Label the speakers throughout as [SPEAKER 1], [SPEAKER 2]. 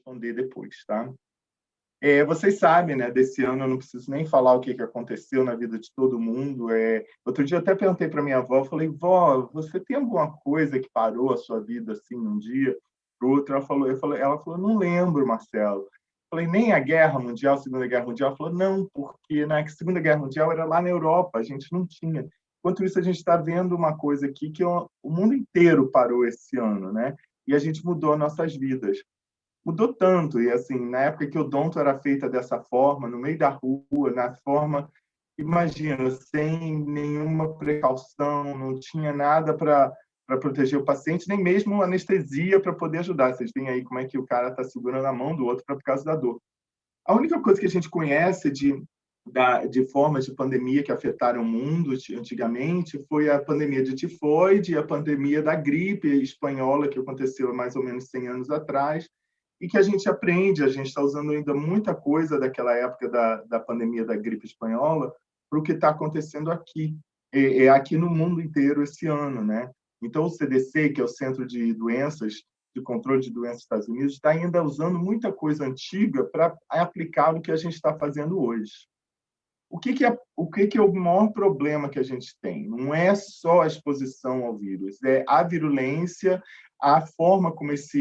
[SPEAKER 1] responder depois, tá? Vocês sabem, né, desse ano eu não preciso nem falar o que aconteceu na vida de todo mundo. Outro dia eu até perguntei para minha avó, falei, vó, você tem alguma coisa que parou a sua vida assim num dia para o outro? Ela falou, não lembro, Marcelo. Falei, nem a Guerra Mundial, Segunda Guerra Mundial? Ela falou, não, porque na Segunda Guerra Mundial era lá na Europa, a gente não tinha. Enquanto isso, a gente está vendo uma coisa aqui que o mundo inteiro parou esse ano, né? E a gente mudou nossas vidas. Mudou tanto, e assim, na época que o odonto era feita dessa forma, no meio da rua, na forma, imagina, sem nenhuma precaução, não tinha nada para proteger o paciente, nem mesmo anestesia para poder ajudar. Vocês veem aí como é que o cara está segurando a mão do outro por causa da dor. A única coisa que a gente conhece de formas de pandemia que afetaram o mundo antigamente foi a pandemia de tifoide e a pandemia da gripe espanhola, que aconteceu há mais ou menos 100 anos atrás, e que a gente aprende, a gente está usando ainda muita coisa daquela época da pandemia da gripe espanhola para o que está acontecendo aqui, aqui no mundo inteiro esse ano, né? Então, o CDC, que é o Centro de Doenças, de Controle de Doenças dos Estados Unidos, está ainda usando muita coisa antiga para aplicar no que a gente está fazendo hoje. O que é o maior problema que a gente tem? Não é só a exposição ao vírus, é a virulência, a forma como esse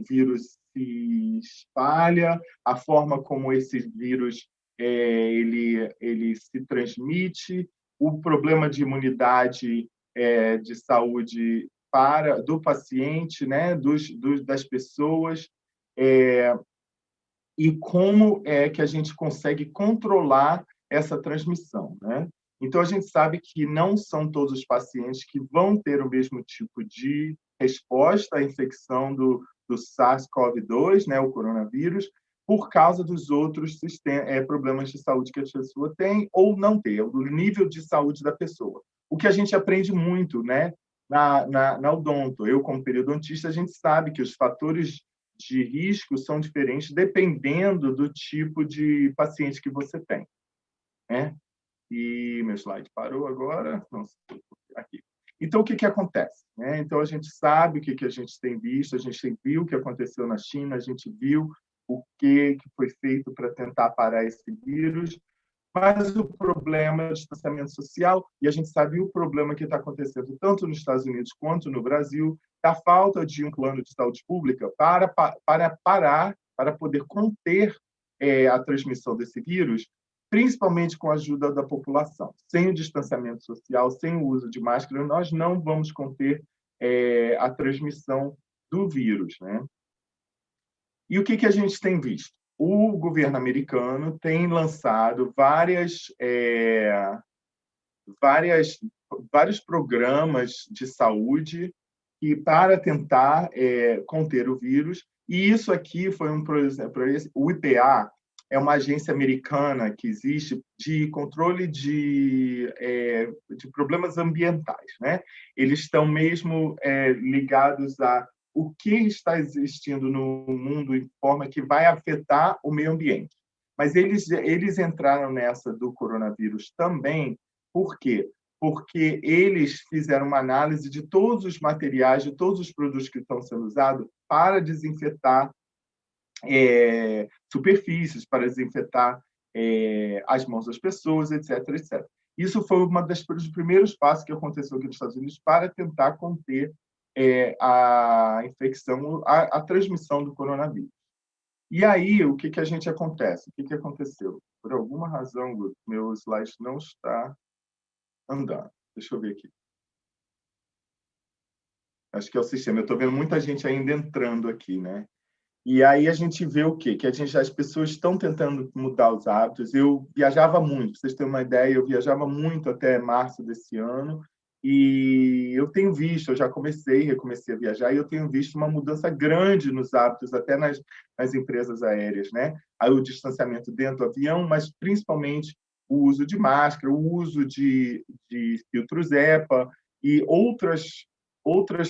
[SPEAKER 1] vírus se espalha, a forma como esse vírus ele se transmite, o problema de imunidade de saúde do paciente, né, das pessoas, e como é que a gente consegue controlar essa transmissão, né? Então, a gente sabe que não são todos os pacientes que vão ter o mesmo tipo de resposta à infecção do SARS-CoV-2, né, o coronavírus, por causa dos outros problemas de saúde que a pessoa tem ou não tem, do nível de saúde da pessoa. O que a gente aprende muito, né, na odonto. Eu, como periodontista, a gente sabe que os fatores de risco são diferentes dependendo do tipo de paciente que você tem, né? E meu slide parou agora. Não sei, aqui. Então, o que acontece? Né? Então, a gente sabe o que a gente tem visto, a gente viu o que aconteceu na China, a gente viu o que foi feito para tentar parar esse vírus, mas o problema é o distanciamento social, e a gente sabe o problema que está acontecendo tanto nos Estados Unidos quanto no Brasil, da falta de um plano de saúde pública para parar, para poder conter a transmissão desse vírus, principalmente com a ajuda da população. Sem o distanciamento social, sem o uso de máscara, nós não vamos conter a transmissão do vírus, né? E o que a gente tem visto? O governo americano tem lançado vários programas de saúde para tentar conter o vírus. E isso aqui foi por exemplo, o IPA é uma agência americana que existe de controle de problemas ambientais, né? Eles estão mesmo ligados a o que está existindo no mundo de forma que vai afetar o meio ambiente. Mas eles entraram nessa do coronavírus também, por quê? Porque eles fizeram uma análise de todos os materiais, de todos os produtos que estão sendo usados para desinfetar superfícies, para desinfetar as mãos das pessoas, etc., etc. Isso foi dos primeiros passos que aconteceu aqui nos Estados Unidos para tentar conter a infecção, a transmissão do coronavírus. E aí, o que a gente acontece? O que aconteceu? Por alguma razão, meu slide não está andando. Deixa eu ver aqui. Acho que é o sistema. Eu estou vendo muita gente ainda entrando aqui, né? E aí a gente vê o quê? Que as pessoas estão tentando mudar os hábitos. Eu viajava muito, para vocês terem uma ideia, eu viajava muito até março desse ano, e eu tenho visto, eu já recomecei a viajar, e eu tenho visto uma mudança grande nos hábitos, até nas empresas aéreas, né? Aí o distanciamento dentro do avião, mas principalmente o uso de máscara, o uso de filtros EPA e outras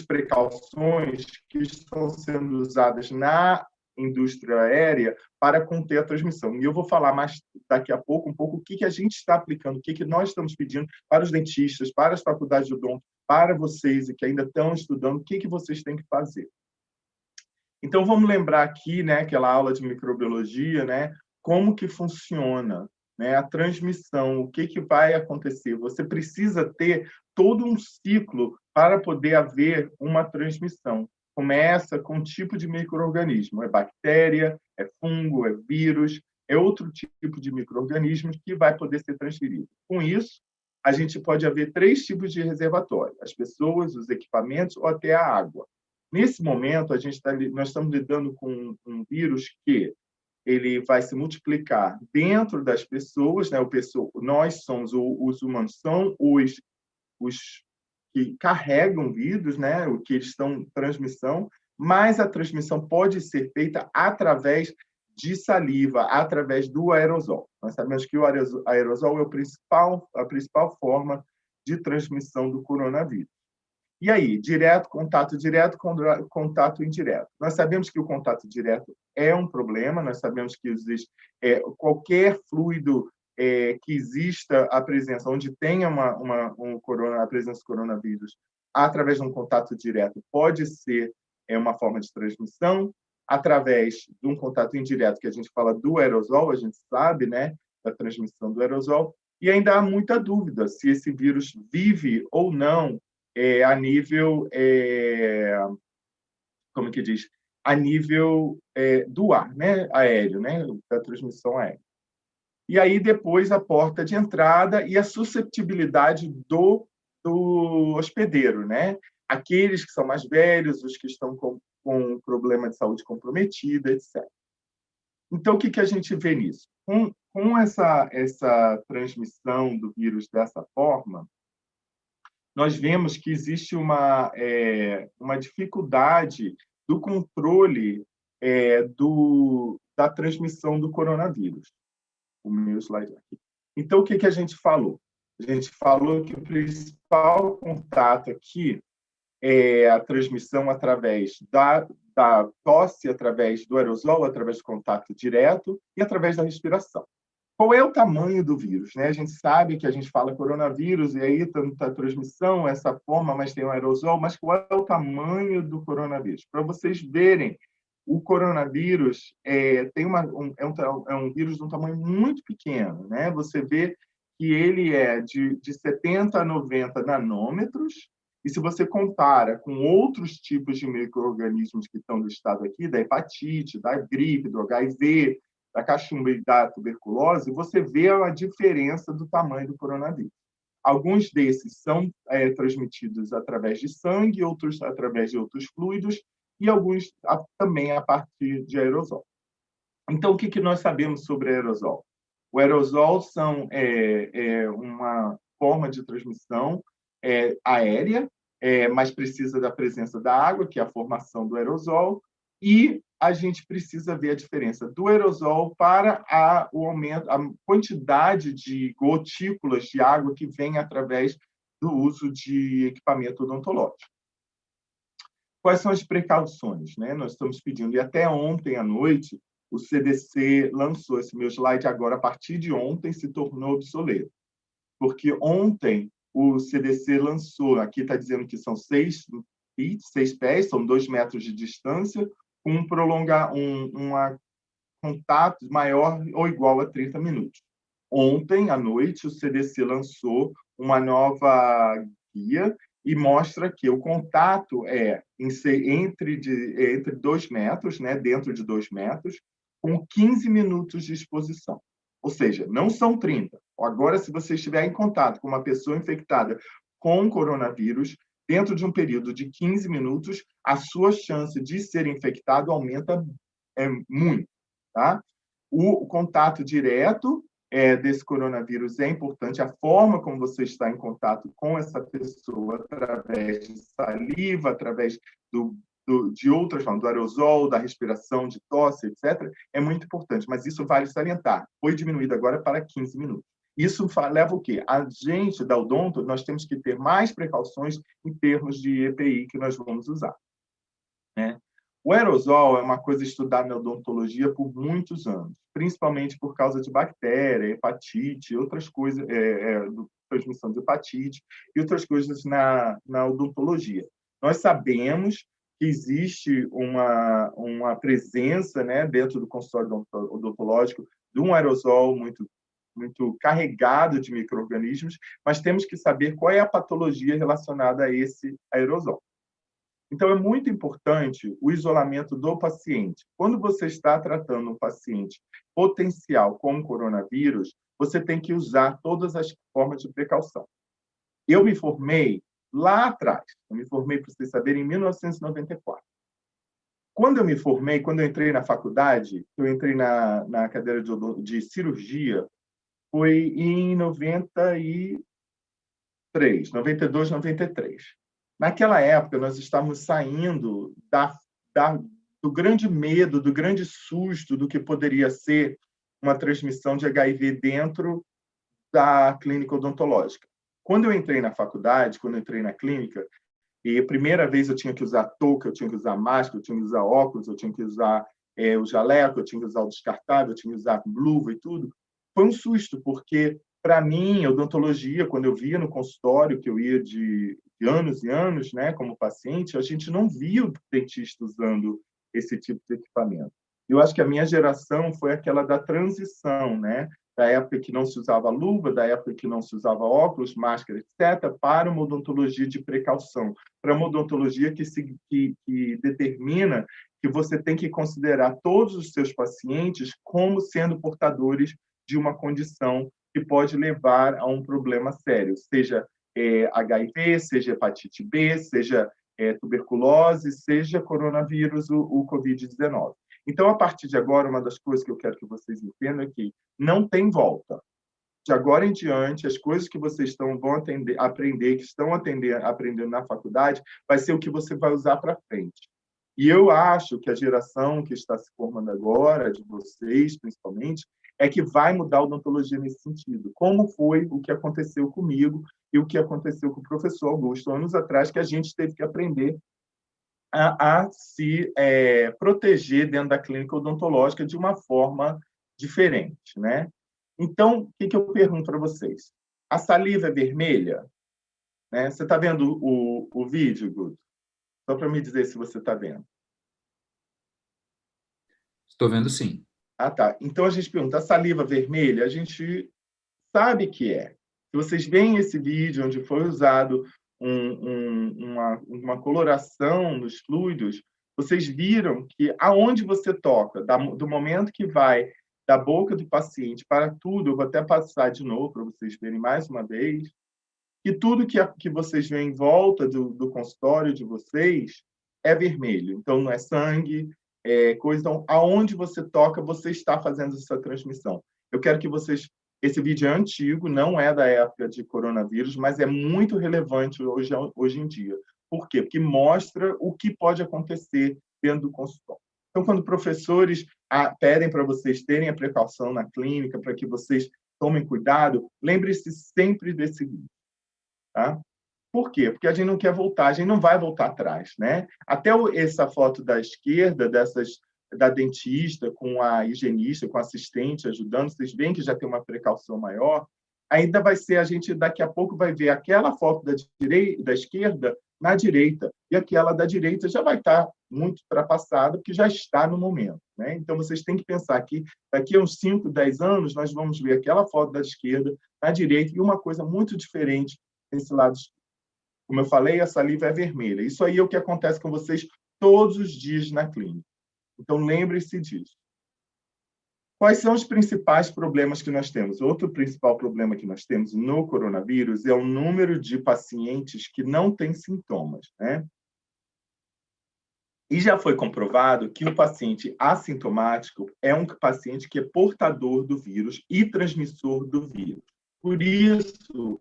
[SPEAKER 1] precauções que estão sendo usadas na indústria aérea para conter a transmissão. E eu vou falar mais daqui a pouco um pouco o que a gente está aplicando, o que nós estamos pedindo para os dentistas, para as faculdades de odonto, para vocês que ainda estão estudando, o que vocês têm que fazer. Então, vamos lembrar aqui, né, aquela aula de microbiologia, né, como que funciona, né, a transmissão, o que vai acontecer. Você precisa ter todo um ciclo para poder haver uma transmissão. Começa com um tipo de micro-organismo, é bactéria, é fungo, é vírus, é outro tipo de micro-organismo que vai poder ser transferido. Com isso, a gente pode haver 3 tipos de reservatório: as pessoas, os equipamentos ou até a água. Nesse momento, nós estamos lidando com um vírus que ele vai se multiplicar dentro das pessoas, né? Nós somos, os humanos são os que carregam vírus, né? O que eles estão em transmissão, mas a transmissão pode ser feita através de saliva, através do aerosol. Nós sabemos que o aerosol é a principal forma de transmissão do coronavírus. E aí, contato direto, contato indireto. Nós sabemos que o contato direto é um problema, nós sabemos que qualquer fluido que exista a presença, onde tenha a presença do coronavírus, através de um contato direto, pode ser uma forma de transmissão. Através de um contato indireto, que a gente fala do aerosol, a gente sabe, né, da transmissão do aerosol, e ainda há muita dúvida se esse vírus vive ou não a nível, como que diz, a nível do ar, né, aéreo, né, da transmissão aérea. E aí depois a porta de entrada e a susceptibilidade do hospedeiro, né? Aqueles que são mais velhos, os que estão com problema de saúde comprometida, etc. Então, o que a gente vê nisso? Com essa transmissão do vírus dessa forma, nós vemos que existe uma dificuldade do controle da transmissão do coronavírus. O meu slide aqui. Então, o que a gente falou? A gente falou que o principal contato aqui é a transmissão através da tosse, através do aerosol, através do contato direto e através da respiração. Qual é o tamanho do vírus, né? A gente sabe que a gente fala coronavírus e aí tanta transmissão, essa forma, mas tem um aerosol, mas qual é o tamanho do coronavírus? Para vocês verem, o coronavírus é um vírus de um tamanho muito pequeno, né? Você vê que ele é de 70 a 90 nanômetros, e se você compara com outros tipos de micro-organismos que estão listados aqui, da hepatite, da gripe, do HIV, da cachumba e da tuberculose, você vê a diferença do tamanho do coronavírus. Alguns desses são transmitidos através de sangue, outros através de outros fluidos, e alguns também a partir de aerosol. Então, o que nós sabemos sobre aerosol? O aerosol uma forma de transmissão aérea, mas precisa da presença da água, que é a formação do aerosol, e a gente precisa ver a diferença do aerosol para o aumento, a quantidade de gotículas de água que vem através do uso de equipamento odontológico. Quais são as precauções, né? Nós estamos pedindo, e até ontem à noite, o CDC lançou esse meu slide agora, a partir de ontem, se tornou obsoleto. Porque ontem o CDC lançou, aqui está dizendo que são 6 pés, são 2 metros de distância, com um contato maior ou igual a 30 minutos. Ontem, à noite, o CDC lançou uma nova guia e mostra que o contato é entre 2 metros, né, dentro de 2 metros, com 15 minutos de exposição. Ou seja, não são 30. Agora, se você estiver em contato com uma pessoa infectada com coronavírus, dentro de um período de 15 minutos, a sua chance de ser infectado aumenta muito. Tá? O contato direto desse coronavírus é importante, a forma como você está em contato com essa pessoa, através de saliva, através de outras formas, do aerosol, da respiração, de tosse, etc., é muito importante, mas isso vale salientar. Foi diminuído agora para 15 minutos. Isso leva o quê? A gente, da odonto, nós temos que ter mais precauções em termos de EPI que nós vamos usar. Né? O aerosol é uma coisa estudada na odontologia por muitos anos, principalmente por causa de bactéria, hepatite, outras coisas, transmissão de hepatite e outras coisas na odontologia. Nós sabemos que existe uma presença, né, dentro do consultório odontológico de um aerosol muito carregado de micro-organismos, mas temos que saber qual é a patologia relacionada a esse aerosol. Então, é muito importante o isolamento do paciente. Quando você está tratando um paciente potencial com coronavírus, você tem que usar todas as formas de precaução. Eu me formei lá atrás, eu me formei, para vocês saberem, em 1994. Quando eu me formei, quando eu entrei na faculdade, eu entrei na cadeira de cirurgia, foi em 92, 93. Naquela época, nós estávamos saindo do grande medo, do grande susto do que poderia ser uma transmissão de HIV dentro da clínica odontológica. Quando eu entrei na faculdade, quando eu entrei na clínica, e a primeira vez eu tinha que usar touca, eu tinha que usar máscara, eu tinha que usar óculos, eu tinha que usar o jaleco, eu tinha que usar o descartável, eu tinha que usar luva e tudo. Foi um susto, porque, para mim, a odontologia, quando eu via no consultório, que eu ia de anos e anos, né, como paciente, a gente não via o dentista usando esse tipo de equipamento. Eu acho que a minha geração foi aquela da transição, né, da época que não se usava luva, da época que não se usava óculos, máscara, etc., para uma odontologia de precaução, para uma odontologia que determina que você tem que considerar todos os seus pacientes como sendo portadores de uma condição que pode levar a um problema sério, seja HIV, seja hepatite B, seja tuberculose, seja coronavírus, o Covid-19. Então, a partir de agora, uma das coisas que eu quero que vocês entendam é que não tem volta. De agora em diante, as coisas que vocês vão aprender, que estão aprendendo na faculdade, vai ser o que você vai usar para frente. E eu acho que a geração que está se formando agora, de vocês principalmente, é que vai mudar a odontologia nesse sentido. Como foi o que aconteceu comigo e o que aconteceu com o professor Augusto anos atrás, que a gente teve que aprender a se proteger dentro da clínica odontológica de uma forma diferente, né? Então, o que eu pergunto para vocês? A saliva é vermelha? Né? Você está vendo o vídeo, Guto? Só para me dizer se você está vendo.
[SPEAKER 2] Estou vendo, sim.
[SPEAKER 1] Ah, tá. Então, a gente pergunta, a saliva vermelha, a gente sabe que é. Se vocês veem esse vídeo onde foi usado uma coloração nos fluidos, vocês viram que aonde você toca, do momento que vai da boca do paciente para tudo, eu vou até passar de novo para vocês verem mais uma vez, que tudo que vocês veem em volta do consultório de vocês é vermelho. Então, não é sangue, coisa. Então, aonde você toca, você está fazendo essa transmissão. Eu quero que vocês... Esse vídeo é antigo, não é da época de coronavírus, mas é muito relevante hoje em dia. Por quê? Porque mostra o que pode acontecer dentro do consultório. Então, quando professores pedem para vocês terem a precaução na clínica, para que vocês tomem cuidado, lembre-se sempre desse vídeo. Tá? Por quê? Porque a gente não quer voltar, a gente não vai voltar atrás, né? Até essa foto da esquerda, da dentista com a higienista, com a assistente ajudando, vocês veem que já tem uma precaução maior, ainda vai ser, a gente daqui a pouco vai ver aquela foto da esquerda na direita, e aquela da direita já vai estar muito ultrapassada, porque já está no momento, né? Então, vocês têm que pensar que daqui a uns 5, 10 anos, nós vamos ver aquela foto da esquerda na direita e uma coisa muito diferente desse lado. Como eu falei, a saliva é vermelha. Isso aí é o que acontece com vocês todos os dias na clínica. Então, lembre-se disso. Quais são os principais problemas que nós temos? Outro principal problema que nós temos no coronavírus é o número de pacientes que não têm sintomas, né? E já foi comprovado que o paciente assintomático é um paciente que é portador do vírus e transmissor do vírus. Por isso,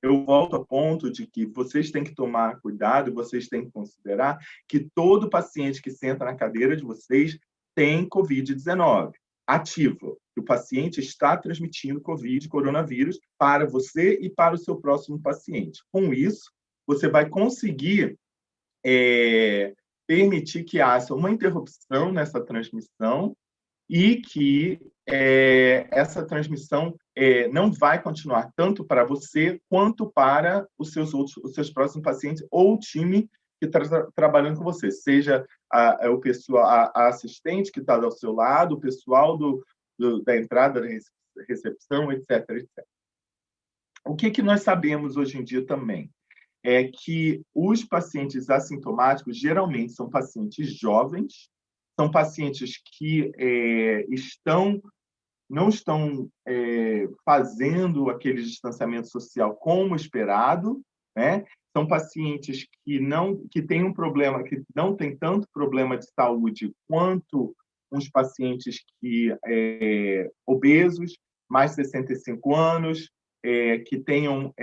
[SPEAKER 1] eu volto ao ponto de que vocês têm que tomar cuidado, vocês têm que considerar que todo paciente que senta na cadeira de vocês tem Covid-19 ativo. O paciente está transmitindo coronavírus para você e para o seu próximo paciente. Com isso, você vai conseguir permitir que haja uma interrupção nessa transmissão e que essa transmissão não vai continuar tanto para você quanto para os seus próximos pacientes ou o time que está trabalhando com você, seja o pessoal, a assistente que está ao seu lado, o pessoal da entrada, da recepção, etc, etc. O que nós sabemos hoje em dia também? É que os pacientes assintomáticos geralmente são pacientes jovens, são pacientes que não estão fazendo aquele distanciamento social como esperado, né? São pacientes que têm um problema, que não têm tanto problema de saúde quanto uns pacientes obesos, mais de 65 anos, que tenham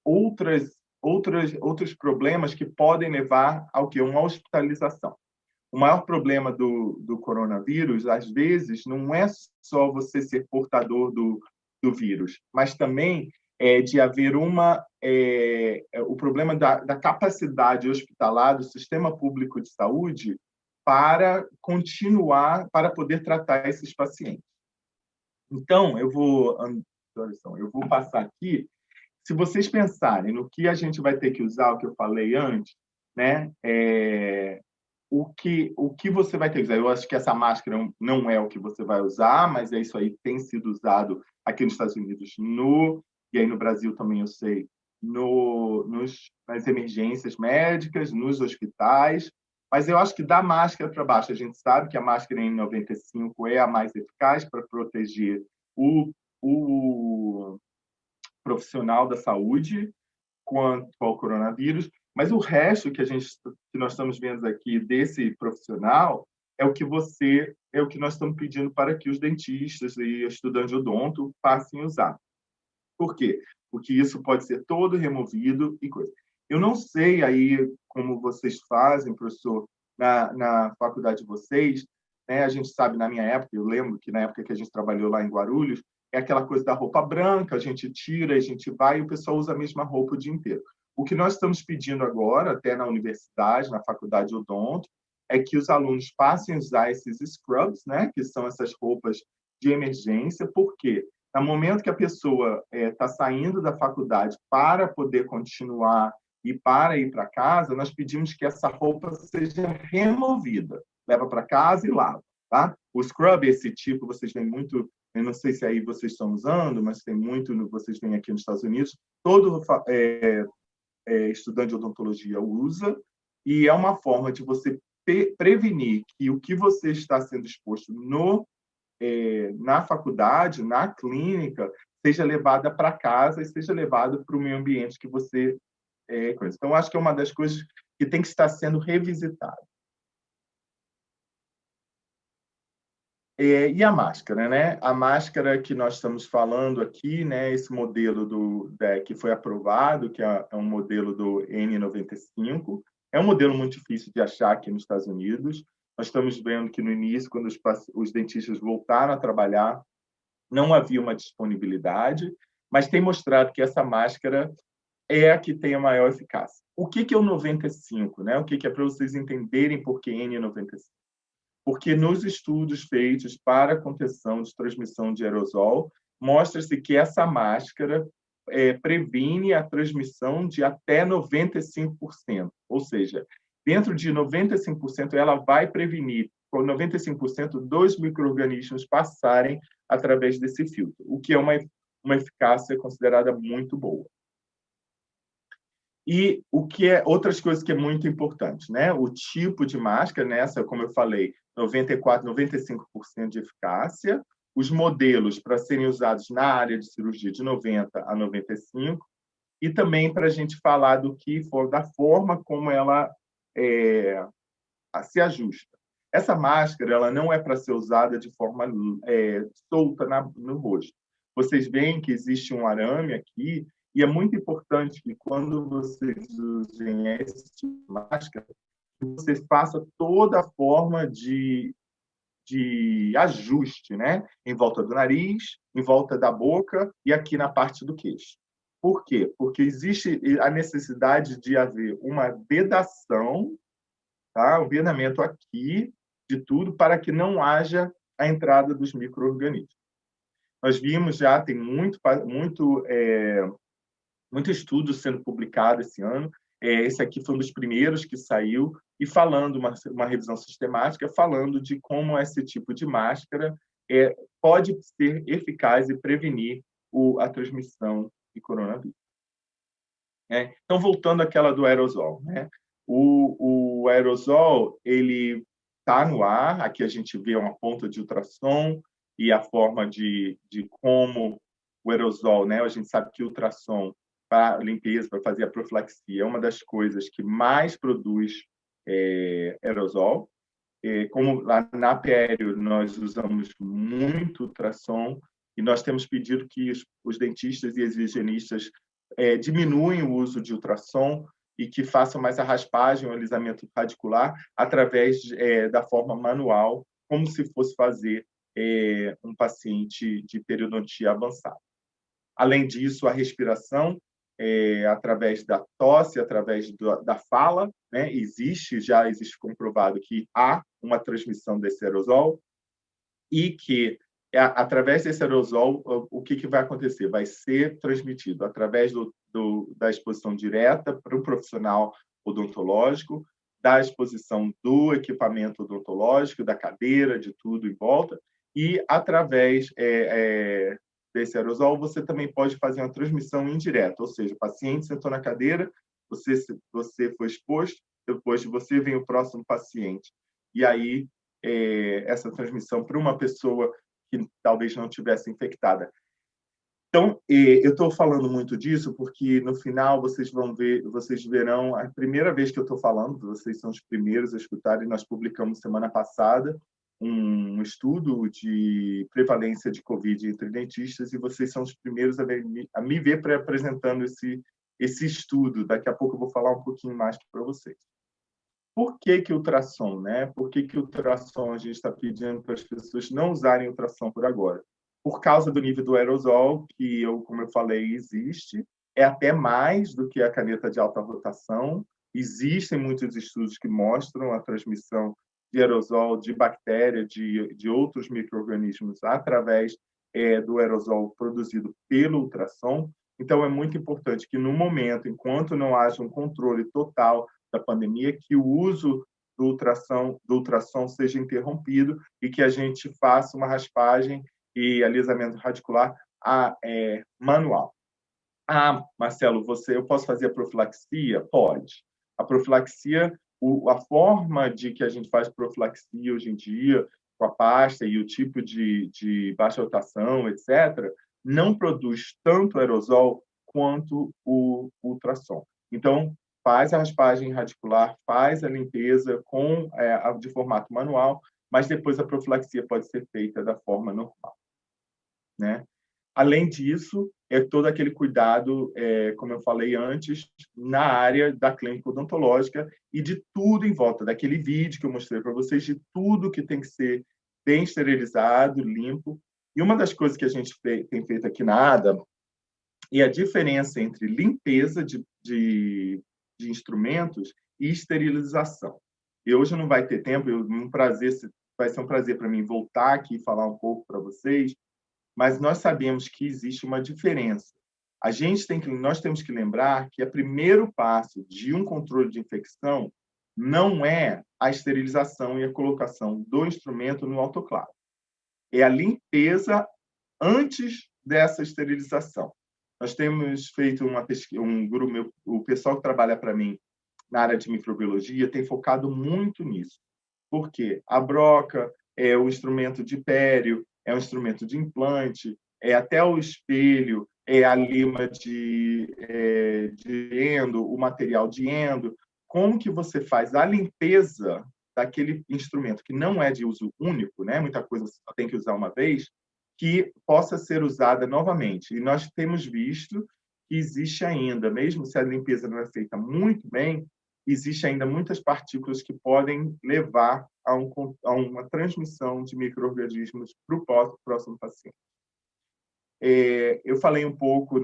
[SPEAKER 1] outros problemas que podem levar ao que? Uma hospitalização. O maior problema do coronavírus, às vezes, não é só você ser portador do vírus, mas também de haver o problema da capacidade hospitalar do sistema público de saúde para continuar, para poder tratar esses pacientes. Então, eu vou passar aqui. Se vocês pensarem no que a gente vai ter que usar, o que eu falei antes, né? O que você vai ter que usar? Eu acho que essa máscara não é o que você vai usar, mas isso aí tem sido usado aqui nos Estados Unidos, e aí no Brasil também eu sei, nas emergências médicas, nos hospitais. Mas eu acho que da máscara para baixo, a gente sabe que a máscara N95 é a mais eficaz para proteger o profissional da saúde quanto ao coronavírus, mas o resto que nós estamos vendo aqui desse profissional é o que nós estamos pedindo para que os dentistas e estudantes de odonto passem a usar. Por quê? Porque isso pode ser todo removido e coisa. Eu não sei aí como vocês fazem, professor, na faculdade de vocês, né? A gente sabe, na minha época, eu lembro que na época que a gente trabalhou lá em Guarulhos, é aquela coisa da roupa branca, a gente tira, a gente vai e o pessoal usa a mesma roupa o dia inteiro. O que nós estamos pedindo agora, até na universidade, na faculdade de odonto, é que os alunos passem a usar esses scrubs, né, que são essas roupas de emergência, porque no momento que a pessoa está saindo da faculdade para poder continuar e para ir para casa, nós pedimos que essa roupa seja removida, leva para casa e lava. Tá? O scrub, esse tipo, vocês veem muito, eu não sei se aí vocês estão usando, mas tem muito, vocês veem aqui nos Estados Unidos, todo estudante de odontologia usa, e é uma forma de você prevenir que o que você está sendo exposto na faculdade, na clínica, seja levada para casa e seja levado para o meio ambiente que você conhece. Então, acho que é uma das coisas que tem que estar sendo revisitada. E a máscara, né? A máscara que nós estamos falando aqui, né? Esse modelo que foi aprovado, que é um modelo do N95, é um modelo muito difícil de achar aqui nos Estados Unidos. Nós estamos vendo que no início, quando os dentistas voltaram a trabalhar, não havia uma disponibilidade, mas tem mostrado que essa máscara é a que tem a maior eficácia. O que é o 95, né? O que é para vocês entenderem por que N95? Porque nos estudos feitos para contenção de transmissão de aerosol, mostra-se que essa máscara previne a transmissão de até 95%. Ou seja, dentro de 95%, ela vai prevenir, com 95% dos micro-organismos passarem através desse filtro, o que é uma eficácia considerada muito boa. E outras coisas que é muito importante, né? O tipo de máscara, nessa, como eu falei, 94, 95% de eficácia, os modelos para serem usados na área de cirurgia de 90 a 95, e também para a gente falar da forma como ela se ajusta. Essa máscara ela não é para ser usada de forma solta no rosto. Vocês veem que existe um arame aqui, e é muito importante que quando vocês usem esse tipo de máscara, você faça toda a forma de ajuste, né? Em volta do nariz, em volta da boca e aqui na parte do queixo. Por quê? Porque existe a necessidade de haver uma vedação, tá? Um vedamento aqui de tudo para que não haja a entrada dos micro-organismos. Nós vimos já, tem muito estudo sendo publicado esse ano, Esse aqui foi um dos primeiros que saiu, e falando, uma revisão sistemática, falando de como esse tipo de máscara pode ser eficaz e prevenir a transmissão de coronavírus. Então, voltando àquela do aerosol, né? O aerosol, ele está no ar, aqui a gente vê uma ponta de ultrassom e a forma de como o aerosol, né? A gente sabe que o ultrassom para limpeza, para fazer a profilaxia, é uma das coisas que mais produz aerosol. Como lá na Aéreo nós usamos muito ultrassom, e nós temos pedido que os dentistas e as higienistas diminuem o uso de ultrassom e que façam mais a raspagem, o alisamento radicular, através da forma manual, como se fosse fazer um paciente de periodontia avançada. Além disso, a respiração, através da tosse, através da fala, né? Já existe comprovado que há uma transmissão desse aerosol, e que, através desse aerosol, o que vai acontecer? Vai ser transmitido através da exposição direta para o profissional odontológico, da exposição do equipamento odontológico, da cadeira, de tudo em volta, e através desse aerosol, você também pode fazer uma transmissão indireta, ou seja, o paciente sentou na cadeira, você foi exposto, depois de você vem o próximo paciente. E aí, essa transmissão para uma pessoa que talvez não tivesse infectada. Então, eu estou falando muito disso porque, no final, vocês verão, a primeira vez que eu estou falando, vocês são os primeiros a escutar, e nós publicamos semana passada um estudo de prevalência de Covid entre dentistas, e vocês são os primeiros a me ver apresentando esse estudo. Daqui a pouco eu vou falar um pouquinho mais para vocês. Por que ultrassom, né? Por que ultrassom a gente está pedindo para as pessoas não usarem ultrassom por agora? Por causa do nível do aerosol, que, como eu falei, existe, é até mais do que a caneta de alta rotação. Existem muitos estudos que mostram a transmissão de aerosol, de bactéria, de outros micro-organismos através do aerosol produzido pelo ultrassom. Então, é muito importante que, no momento, enquanto não haja um controle total da pandemia, que o uso do ultrassom seja interrompido e que a gente faça uma raspagem e alisamento radicular manual. Marcelo, eu posso fazer a profilaxia? Pode. A profilaxia, a forma de que a gente faz profilaxia hoje em dia, com a pasta e o tipo de baixa rotação, etc., não produz tanto aerosol quanto o ultrassom. Então, faz a raspagem radicular, faz a limpeza de formato manual, mas depois a profilaxia pode ser feita da forma normal, né? Além disso, todo aquele cuidado, como eu falei antes, na área da clínica odontológica e de tudo em volta, daquele vídeo que eu mostrei para vocês, de tudo que tem que ser bem esterilizado, limpo. E uma das coisas que a gente tem feito aqui na ADA é a diferença entre limpeza de instrumentos e esterilização. E hoje não vai ter tempo, vai ser um prazer para mim voltar aqui e falar um pouco para vocês, mas nós sabemos que existe uma diferença. Nós temos que lembrar que o primeiro passo de um controle de infecção não é a esterilização e a colocação do instrumento no autoclave. É a limpeza antes dessa esterilização. Nós temos feito uma pesquisa, o pessoal que trabalha para mim na área de microbiologia tem focado muito nisso. Por quê? A broca é o instrumento de pério, é um instrumento de implante, até o espelho, a lima de endo, o material de endo. Como que você faz a limpeza daquele instrumento que não é de uso único, né? Muita coisa você só tem que usar uma vez, que possa ser usada novamente. E nós temos visto que existe ainda, mesmo se a limpeza não é feita muito bem, existe ainda muitas partículas que podem levar a uma transmissão de micro-organismos para o próximo paciente. Eu falei um pouco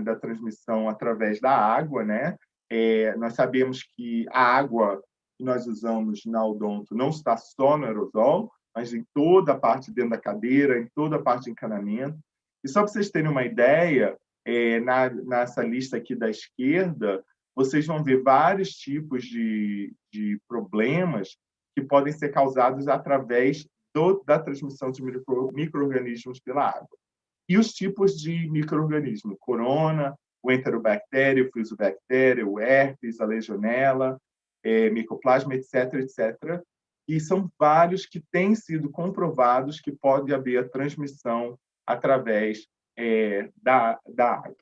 [SPEAKER 1] da transmissão através da água, né? Nós sabemos que a água que nós usamos na odonto não está só no aerosol, mas em toda a parte dentro da cadeira, em toda a parte de encanamento. E só para vocês terem uma ideia, nessa lista aqui da esquerda, vocês vão ver vários tipos de problemas que podem ser causados através da transmissão de micro-organismos pela água. E os tipos de micro-organismo: corona, o enterobactério, o fusobactéria, o herpes, a legionela, micoplasma, etc., etc. E são vários que têm sido comprovados que pode haver a transmissão através da água,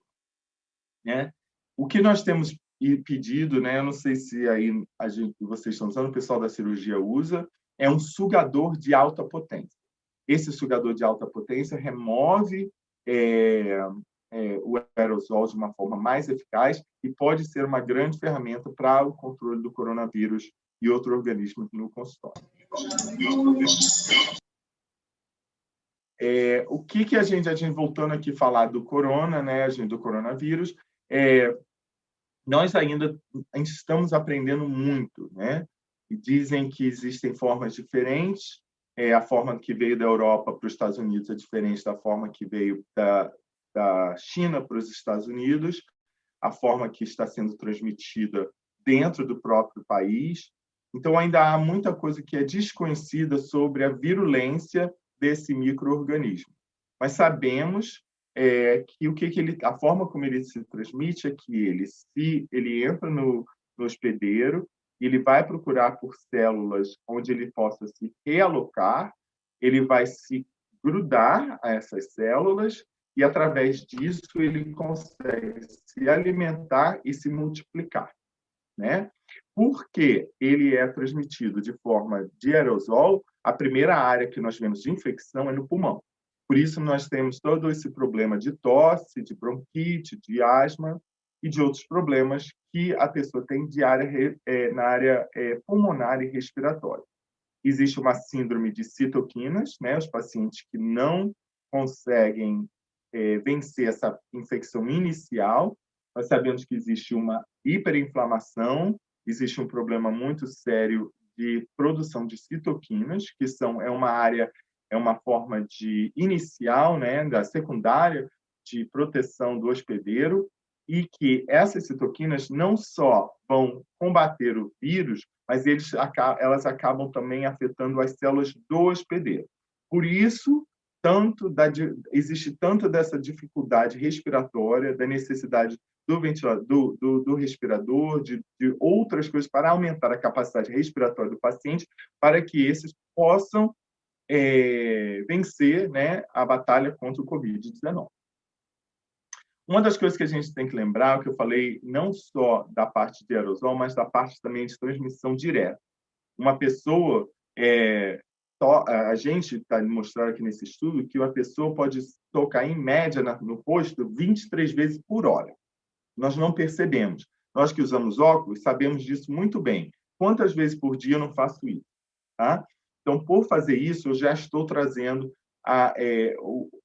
[SPEAKER 1] né? O que nós temos pedido, né? Eu não sei se aí vocês estão usando, o pessoal da cirurgia usa, é um sugador de alta potência. Esse sugador de alta potência remove o aerosol de uma forma mais eficaz e pode ser uma grande ferramenta para o controle do coronavírus e outros organismos no consultório. O que a gente voltando aqui a falar do corona, né, do coronavírus, nós ainda estamos aprendendo muito, né? E dizem que existem formas diferentes. A forma que veio da Europa para os Estados Unidos é diferente da forma que veio da China para os Estados Unidos, a forma que está sendo transmitida dentro do próprio país. Então, ainda há muita coisa que é desconhecida sobre a virulência desse micro-organismo. Mas sabemos que a forma como ele se transmite é que ele entra no hospedeiro, ele vai procurar por células onde ele possa se realocar, ele vai se grudar a essas células e, através disso, ele consegue se alimentar e se multiplicar, né? Porque ele é transmitido de forma de aerosol, a primeira área que nós vemos de infecção é no pulmão. Por isso, nós temos todo esse problema de tosse, de bronquite, de asma e de outros problemas que a pessoa tem na área pulmonar e respiratória. Existe uma síndrome de citoquinas, né? Os pacientes que não conseguem vencer essa infecção inicial. Nós sabemos que existe uma hiperinflamação, existe um problema muito sério de produção de citoquinas, que é uma forma de inicial, né, da secundária de proteção do hospedeiro, e que essas citoquinas não só vão combater o vírus, mas elas acabam também afetando as células do hospedeiro. Por isso, existe tanto dessa dificuldade respiratória, da necessidade do ventilador, do respirador, de outras coisas para aumentar a capacidade respiratória do paciente, para que esses possam vencer, né, a batalha contra o Covid-19. Uma das coisas que a gente tem que lembrar, que eu falei não só da parte de aerosol, mas da parte também de transmissão direta. Uma pessoa, a gente está mostrando aqui nesse estudo que uma pessoa pode tocar em média no rosto 23 vezes por hora. Nós não percebemos. Nós que usamos óculos sabemos disso muito bem. Quantas vezes por dia eu não faço isso? Tá? Então, por fazer isso, eu já estou trazendo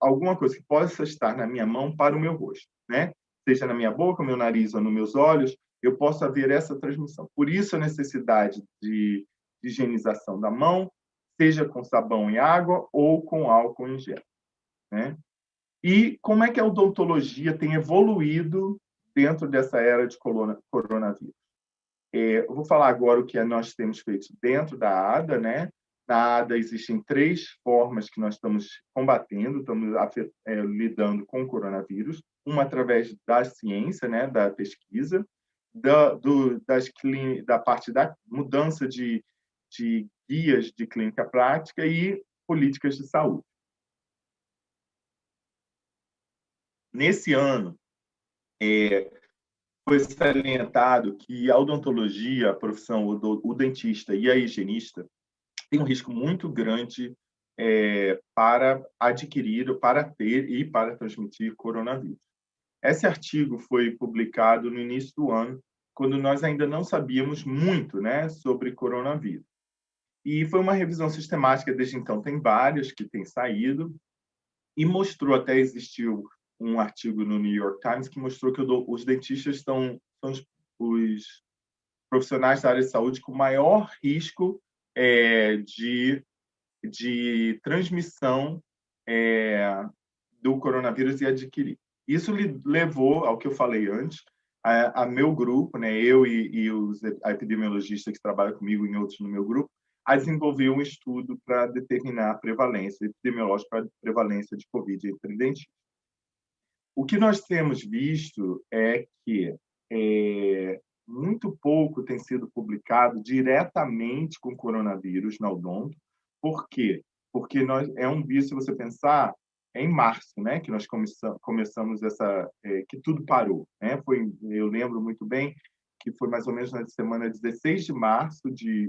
[SPEAKER 1] alguma coisa que possa estar na minha mão para o meu rosto, né? Seja na minha boca, no meu nariz ou nos meus olhos, eu posso haver essa transmissão. Por isso, a necessidade de higienização da mão, seja com sabão e água ou com álcool em gel, né? E como é que a odontologia tem evoluído dentro dessa era de coronavírus? Eu vou falar agora o que nós temos feito dentro da ADA, né? Na ADA existem 3 formas que nós estamos combatendo, estamos lidando com o coronavírus. Uma através da ciência, né? Da pesquisa, da parte da mudança de guias de clínica prática e políticas de saúde. Nesse ano, foi salientado que a odontologia, a profissão, o dentista e a higienista tem um risco muito grande para adquirir, para ter e para transmitir coronavírus. Esse artigo foi publicado no início do ano, quando nós ainda não sabíamos muito, né, sobre coronavírus. E foi uma revisão sistemática, desde então tem vários que têm saído, e mostrou, até existiu um artigo no New York Times que mostrou que os dentistas são os profissionais da área de saúde com maior risco de transmissão do coronavírus e adquirir. Isso levou ao que eu falei antes, a meu grupo, né, eu e a epidemiologista que trabalha comigo e outros no meu grupo, a desenvolver um estudo para determinar a prevalência epidemiológica para a prevalência de Covid entre dentistas. O que nós temos visto é que muito pouco tem sido publicado diretamente com o coronavírus na odonto. Por quê? Porque é um vírus, se você pensar, é em março, né, que nós começamos que tudo parou, né? Eu lembro muito bem que foi mais ou menos na semana 16 de março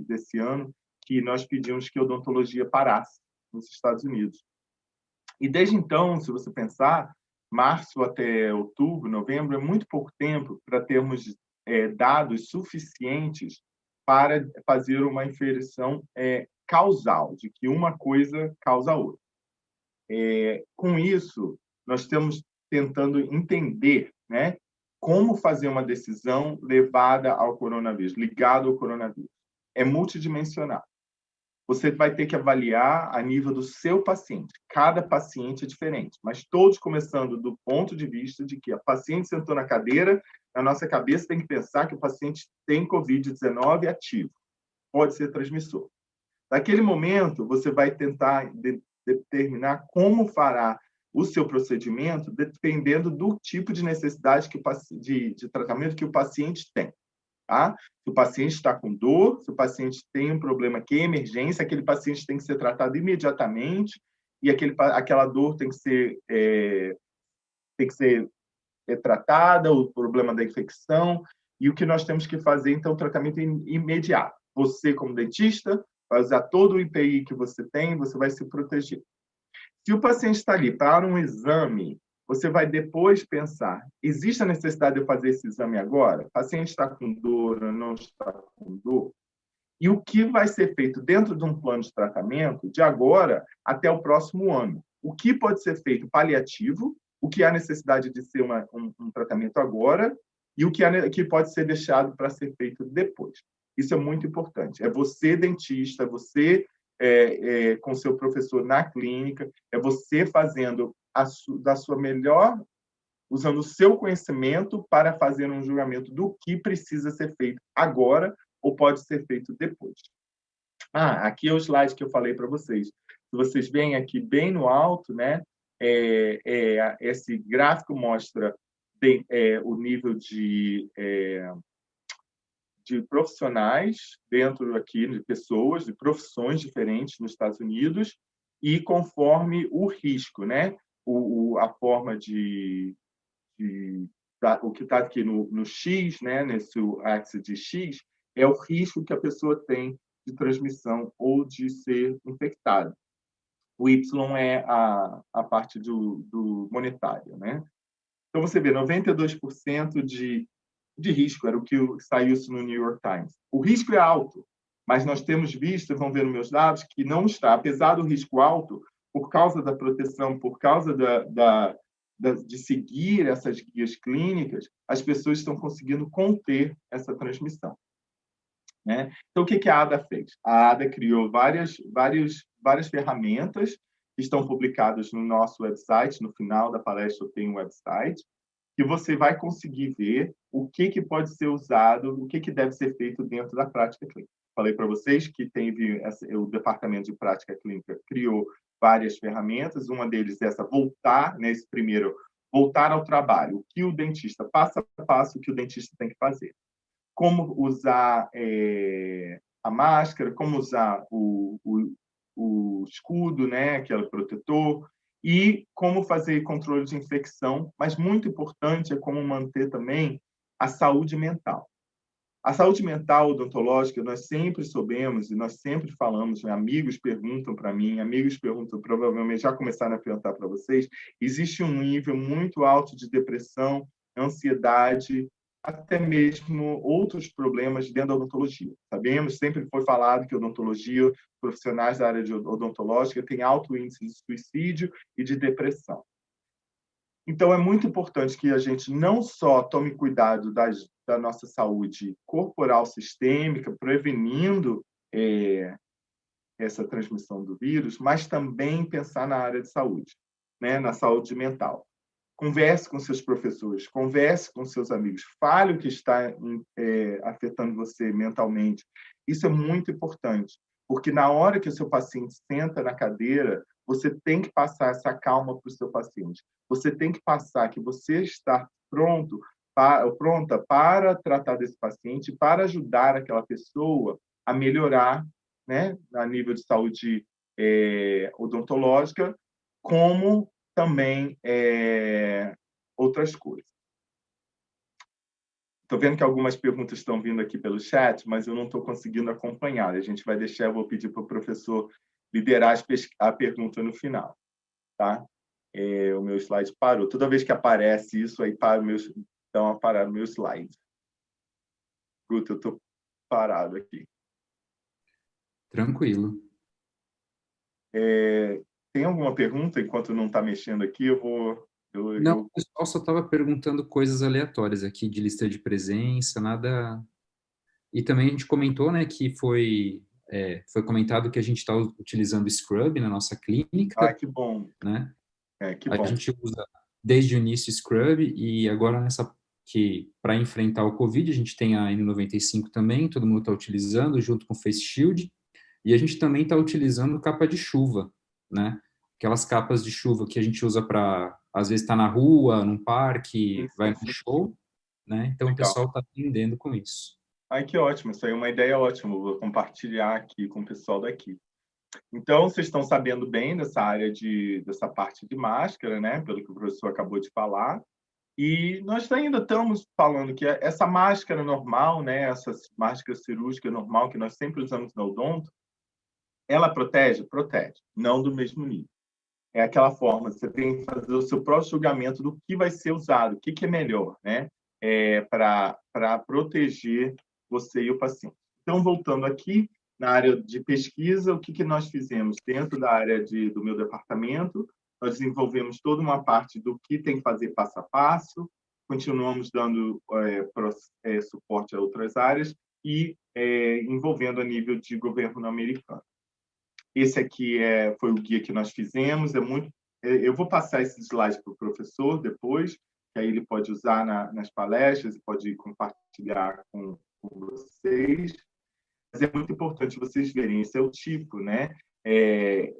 [SPEAKER 1] desse ano que nós pedimos que a odontologia parasse nos Estados Unidos. E desde então, se você pensar, março até outubro, novembro, é muito pouco tempo para termos dados suficientes para fazer uma inferição causal, de que uma coisa causa a outra. Com isso, nós estamos tentando entender, né, como fazer uma decisão levada ao coronavírus, ligado ao coronavírus. É multidimensional. Você vai ter que avaliar a nível do seu paciente. Cada paciente é diferente, mas todos começando do ponto de vista de que a paciente sentou na cadeira, na nossa cabeça tem que pensar que o paciente tem Covid-19 ativo, pode ser transmissor. Naquele momento, você vai tentar determinar como fará o seu procedimento dependendo do tipo de necessidade de tratamento que o paciente tem. Tá? Se o paciente está com dor, se o paciente tem um problema que é emergência, aquele paciente tem que ser tratado imediatamente e aquela dor tem que ser tratada, o problema da infecção, e o que nós temos que fazer, então, o tratamento imediato. Você, como dentista, vai usar todo o IPI que você tem, você vai se proteger. Se o paciente está ali para um exame, você vai depois pensar, existe a necessidade de eu fazer esse exame agora? O paciente está com dor ou não está com dor? E o que vai ser feito dentro de um plano de tratamento de agora até o próximo ano? O que pode ser feito paliativo, o que há necessidade de ser um tratamento agora e o que pode ser deixado para ser feito depois. Isso é muito importante. É você, dentista, você com seu professor na clínica, é você fazendo da sua melhor, usando o seu conhecimento para fazer um julgamento do que precisa ser feito agora ou pode ser feito depois. Aqui é o slide que eu falei para vocês. Se vocês veem aqui bem no alto, né, esse gráfico mostra o nível de profissionais dentro aqui, de pessoas, de profissões diferentes nos Estados Unidos, e conforme o risco, né? A forma o que está aqui no X, né? Nesse axis de X, é o risco que a pessoa tem de transmissão ou de ser infectada. O Y é a parte do monetário, né? Então, você vê, 92% de risco, era o que saiu isso no New York Times. O risco é alto, mas nós temos visto, vão ver nos meus dados, que não está. Apesar do risco alto, por causa da proteção, por causa de seguir essas guias clínicas, as pessoas estão conseguindo conter essa transmissão. Né? Então, o que a ADA fez? A ADA criou várias ferramentas que estão publicadas no nosso website. No final da palestra eu tenho um website que você vai conseguir ver o que pode ser usado, o que deve ser feito dentro da prática clínica. Falei para vocês que o Departamento de Prática Clínica criou várias ferramentas, uma deles é essa nesse primeiro, voltar ao trabalho, o que o dentista, passo a passo, o que o dentista tem que fazer. Como usar a máscara, como usar o escudo, né, que é o protetor, e como fazer controle de infecção, mas muito importante é como manter também a saúde mental. A saúde mental odontológica, nós sempre soubemos e nós sempre falamos, né? Amigos perguntam para mim, amigos perguntam, provavelmente já começaram a perguntar para vocês, existe um nível muito alto de depressão, ansiedade, até mesmo outros problemas dentro da odontologia. Sabemos, sempre foi falado que odontologia, profissionais da área de odontológica têm alto índice de suicídio e de depressão. Então, é muito importante que a gente não só tome cuidado da nossa saúde corporal sistêmica, prevenindo essa transmissão do vírus, mas também pensar na área de saúde, né? Na saúde mental. Converse com seus professores, converse com seus amigos, fale o que está afetando você mentalmente. Isso é muito importante, porque na hora que o seu paciente senta na cadeira, você tem que passar essa calma para o seu paciente. Você tem que passar que você está pronta para tratar desse paciente, para ajudar aquela pessoa a melhorar, né, a nível de saúde odontológica, como também outras coisas. Estou vendo que algumas perguntas estão vindo aqui pelo chat, mas eu não estou conseguindo acompanhar. A gente vai deixar, eu vou pedir para o professor liderar a pergunta no final. Tá? O meu slide parou. Toda vez que aparece isso, aí dá uma parada no meu slide. Puta, eu estou parado aqui.
[SPEAKER 2] Tranquilo.
[SPEAKER 1] Tem alguma pergunta? Enquanto não está mexendo aqui,
[SPEAKER 2] Não, o pessoal só estava perguntando coisas aleatórias aqui, de lista de presença, nada... E também a gente comentou, né, que foi comentado que a gente está utilizando Scrub na nossa clínica.
[SPEAKER 1] Que bom.
[SPEAKER 2] Né?
[SPEAKER 1] Que bom.
[SPEAKER 2] A gente usa desde o início Scrub e agora para enfrentar o Covid, a gente tem a N95 também, todo mundo está utilizando, junto com o Face Shield, e a gente também está utilizando capa de chuva, né? Aquelas capas de chuva que a gente usa para, às vezes, estar na rua, num parque, vai no show, né? Então, legal. O pessoal está aprendendo com isso.
[SPEAKER 1] Que ótimo, isso aí é uma ideia ótima, vou compartilhar aqui com o pessoal daqui. Então, vocês estão sabendo bem dessa parte de máscara, né? Pelo que o professor acabou de falar. E nós ainda estamos falando que essa máscara normal, né? Essa máscara cirúrgica normal que nós sempre usamos no odonto, ela protege? Protege, não do mesmo nível. É aquela forma, você tem que fazer o seu próprio julgamento do que vai ser usado, o que é melhor, né? Para proteger você e o paciente. Então, voltando aqui, na área de pesquisa, o que nós fizemos? Dentro da área do meu departamento, nós desenvolvemos toda uma parte do que tem que fazer passo a passo, continuamos dando suporte a outras áreas e envolvendo a nível de governo americano. Esse aqui foi o guia que nós fizemos. Eu vou passar esses slides para o professor depois, que aí ele pode usar nas palestras e pode compartilhar com vocês. Mas é muito importante vocês verem, esse é o tipo, né?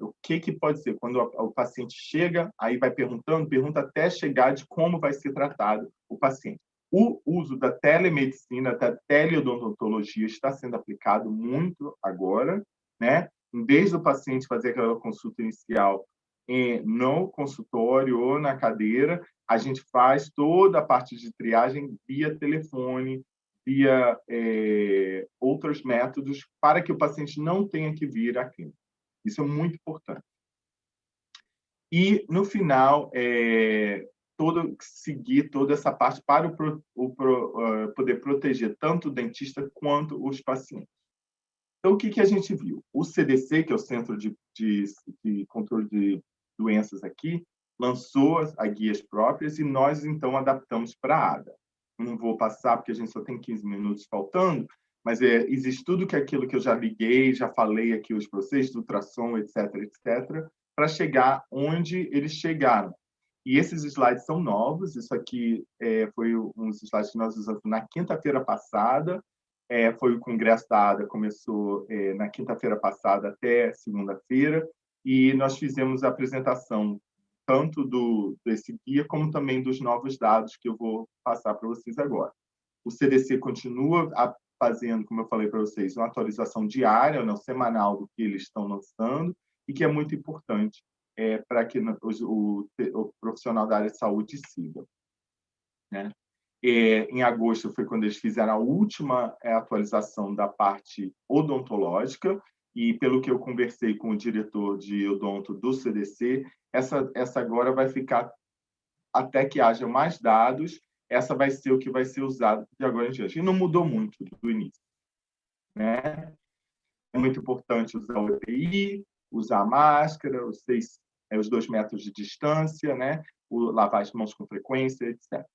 [SPEAKER 1] O que pode ser? Quando o paciente chega, aí vai pergunta até chegar de como vai ser tratado o paciente. O uso da telemedicina, da teleodontologia está sendo aplicado muito agora, né? Em vez do paciente fazer aquela consulta inicial no consultório ou na cadeira, a gente faz toda a parte de triagem via telefone, via outros métodos, para que o paciente não tenha que vir à clínica. Isso é muito importante. E, no final, seguir toda essa parte para poder proteger tanto o dentista quanto os pacientes. Então, o que a gente viu? O CDC, que é o Centro de Controle de Doenças aqui, lançou as guias próprias e nós, então, adaptamos para a ADA. Não vou passar, porque a gente só tem 15 minutos faltando, mas existe tudo aquilo que eu já liguei, já falei aqui os processos, ultrassom, etc., etc., para chegar onde eles chegaram. E esses slides são novos, isso aqui foi uns slides que nós usamos na quinta-feira passada, foi o congresso da ADA, começou na quinta-feira passada até segunda-feira, e nós fizemos a apresentação tanto desse guia, como também dos novos dados que eu vou passar para vocês agora. O CDC continua fazendo, como eu falei para vocês, uma atualização diária, não semanal, do que eles estão lançando, e que é muito importante para que o profissional da área de saúde siga. Né? Em agosto foi quando eles fizeram a última atualização da parte odontológica, e pelo que eu conversei com o diretor de odonto do CDC, essa agora vai ficar até que haja mais dados, essa vai ser o que vai ser usado de agora em diante. E não mudou muito do início. Né? É muito importante usar o EPI, usar a máscara, os 2 metros de distância, né? Lavar as mãos com frequência, etc.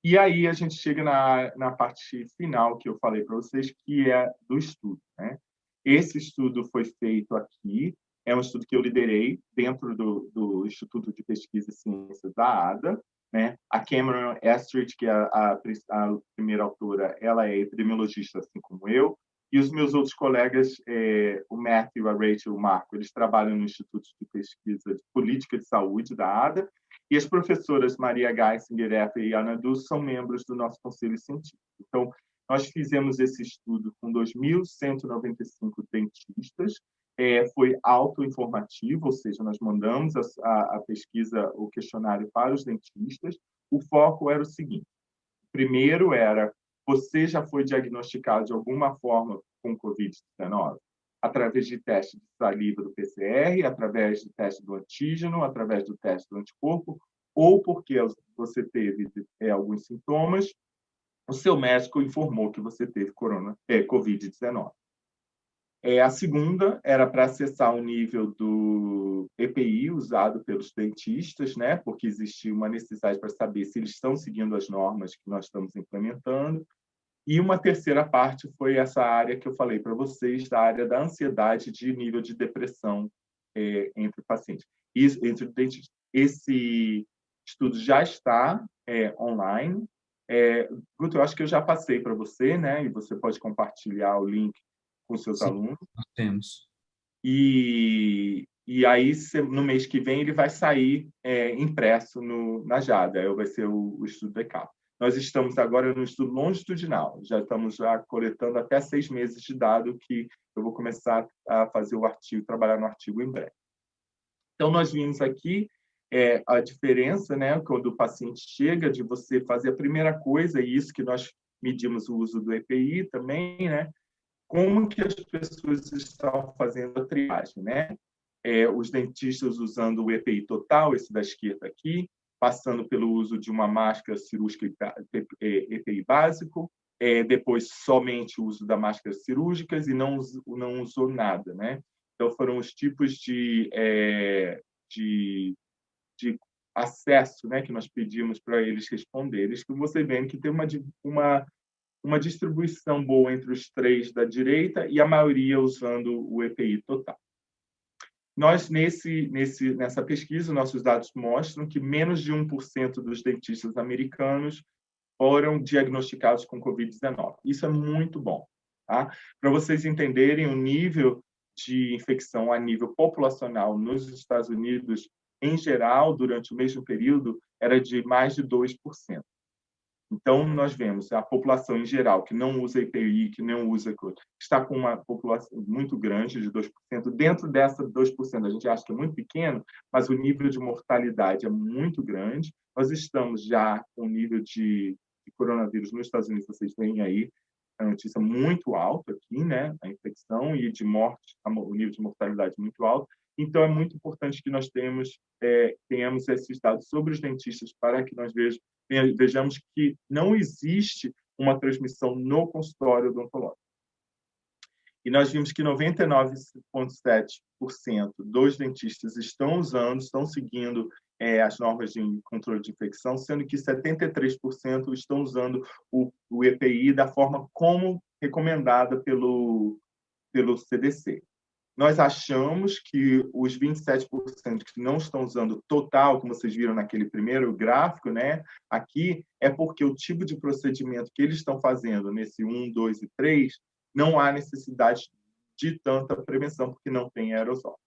[SPEAKER 1] E aí a gente chega na parte final que eu falei para vocês, que é do estudo. Né? Esse estudo foi feito aqui, é um estudo que eu liderei dentro do Instituto de Pesquisa e Ciências da ADA, né? A Cameron Estridge, que é a primeira autora, ela é epidemiologista, assim como eu, e os meus outros colegas, o Matthew, a Rachel, o Marco, eles trabalham no Instituto de Pesquisa de Política de Saúde da ADA, e as professoras Maria Geisinger e Ana Dus são membros do nosso conselho científico. Então, nós fizemos esse estudo com 2.195 dentistas, foi autoinformativo, ou seja, nós mandamos a pesquisa, o questionário para os dentistas. O foco era o seguinte: primeiro era, você já foi diagnosticado de alguma forma com Covid-19? Através de teste de saliva do PCR, através de teste do antígeno, através do teste do anticorpo, ou porque você teve alguns sintomas, o seu médico informou que você teve Covid-19. A segunda era para acessar o nível do EPI usado pelos dentistas, né? Porque existia uma necessidade para saber se eles estão seguindo as normas que nós estamos implementando. E uma terceira parte foi essa área que eu falei para vocês, da área da ansiedade de nível de depressão entre pacientes. Entre dentistas. Esse estudo já está online. Guto, eu acho que eu já passei para você, né? E você pode compartilhar o link com seus
[SPEAKER 2] Sim,
[SPEAKER 1] alunos.
[SPEAKER 2] nós temos.
[SPEAKER 1] E aí, no mês que vem, ele vai sair impresso na JADA, vai ser o estudo da ECAP. Nós estamos agora no estudo longitudinal, já estamos coletando até 6 meses de dado, que eu vou começar a fazer o artigo, trabalhar no artigo em breve. Então, nós vimos aqui a diferença, né, quando o paciente chega, de você fazer a primeira coisa, e isso que nós medimos o uso do EPI também, né? Como que as pessoas estão fazendo a triagem, né? Os dentistas usando o EPI total, esse da esquerda aqui, passando pelo uso de uma máscara cirúrgica EPI básico, depois somente o uso da máscara cirúrgicas e não usou nada, né? Então, foram os tipos de acesso, né, que nós pedimos para eles responderem. Que você vê que tem uma distribuição boa entre os 3 da direita e a maioria usando o EPI total. Nós, nessa pesquisa, nossos dados mostram que menos de 1% dos dentistas americanos foram diagnosticados com Covid-19. Isso é muito bom, tá? Para vocês entenderem o nível de infecção a nível populacional nos Estados Unidos, em geral, durante o mesmo período, era de mais de 2%. Então, nós vemos a população em geral que não usa EPI, que não usa, está com uma população muito grande, de 2%. Dentro dessa 2%, a gente acha que é muito pequeno, mas o nível de mortalidade é muito grande. Nós estamos já com o nível de coronavírus nos Estados Unidos, vocês veem aí a notícia muito alta aqui, né? A infecção e de morte, o nível de mortalidade muito alto. Então, é muito importante que nós tenhamos esses dados sobre os dentistas para que nós vejamos que não existe uma transmissão no consultório odontológico. E nós vimos que 99,7% dos dentistas estão seguindo as normas de controle de infecção, sendo que 73% estão usando o EPI da forma como recomendada pelo CDC. Nós achamos que os 27% que não estão usando total, como vocês viram naquele primeiro gráfico, né, aqui, é porque o tipo de procedimento que eles estão fazendo nesse 1, 2 e 3, não há necessidade de tanta prevenção, porque não tem aerosol.